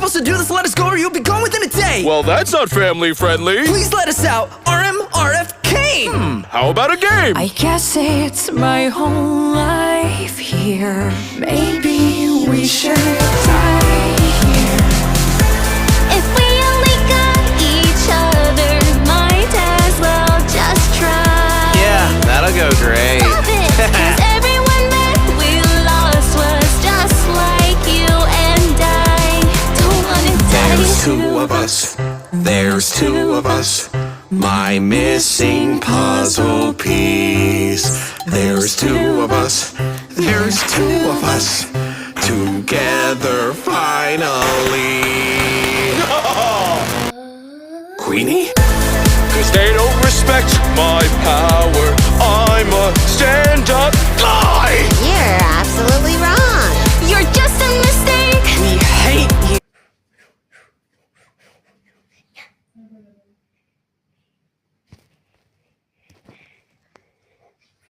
So do this, let us go, or you'll be gone within a day. Well, that's not family friendly. Please let us out. RMRF came. How about a game? I guess it's my whole life here. Maybe we should die here. If we only got each other, might as well just try. Yeah, that'll go great. Love it, 'cause everyone that we lost was just like you and I. Don't wanna die. There's two of us, there's two of us. My missing puzzle piece. There's two of us, there's two of us. Together finally. Queenie? Cause they don't respect my power. I'm a stand-up